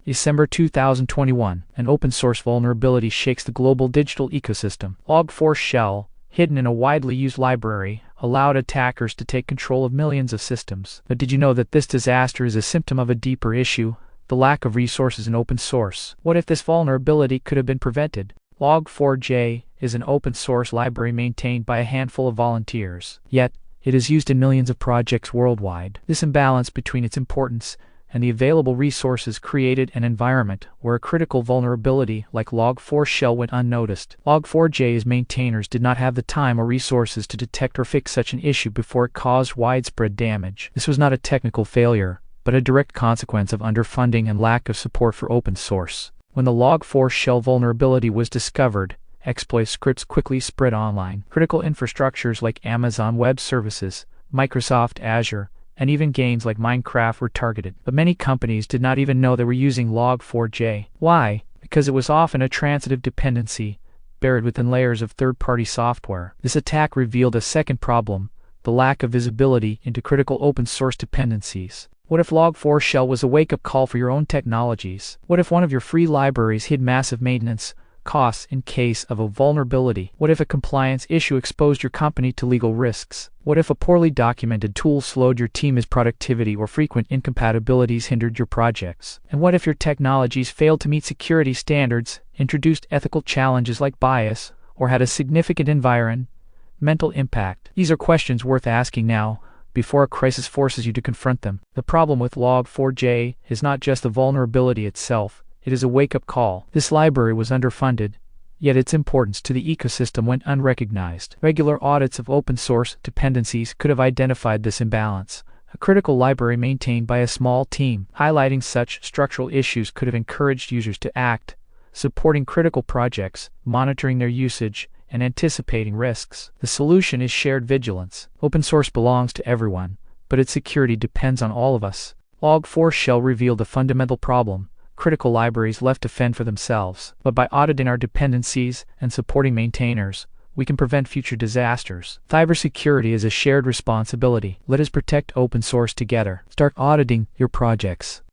December 2021, an open-source vulnerability shakes the global digital ecosystem. Log4Shell, hidden in a widely used library, allowed attackers to take control of millions of systems. But did you know that this disaster is a symptom of a deeper issue, the lack of resources in open source? What if this vulnerability could have been prevented? Log4j is an open-source library maintained by a handful of volunteers. Yet, it is used in millions of projects worldwide. This imbalance between its importance and the available resources created an environment where a critical vulnerability like Log4Shell went unnoticed. Log4j's maintainers did not have the time or resources to detect or fix such an issue before it caused widespread damage. This was not a technical failure, but a direct consequence of underfunding and lack of support for open source. When the Log4Shell vulnerability was discovered, exploit scripts quickly spread online. Critical infrastructures like Amazon Web Services, Microsoft Azure, and even games like Minecraft were targeted. But many companies did not even know they were using Log4j. Why? Because it was often a transitive dependency, buried within layers of third-party software. This attack revealed a second problem, the lack of visibility into critical open-source dependencies. What if Log4Shell was a wake-up call for your own technologies? What if one of your free libraries hid massive maintenance costs in case of a vulnerability? What if a compliance issue exposed your company to legal risks? What if a poorly documented tool slowed your team's productivity or frequent incompatibilities hindered your projects? And what if your technologies failed to meet security standards, introduced ethical challenges like bias, or had a significant environmental impact? These are questions worth asking now, before a crisis forces you to confront them. The problem with Log4j is not just the vulnerability itself, it is a wake-up call. This library was underfunded, yet its importance to the ecosystem went unrecognized. Regular audits of open-source dependencies could have identified this imbalance. A critical library maintained by a small team, highlighting such structural issues could have encouraged users to act, supporting critical projects, monitoring their usage, and anticipating risks. The solution is shared vigilance. Open source belongs to everyone, but its security depends on all of us. Log4Shell revealed a fundamental problem. Critical libraries left to fend for themselves. But by auditing our dependencies and supporting maintainers, we can prevent future disasters. Cybersecurity is a shared responsibility. Let us protect open source together. Start auditing your projects.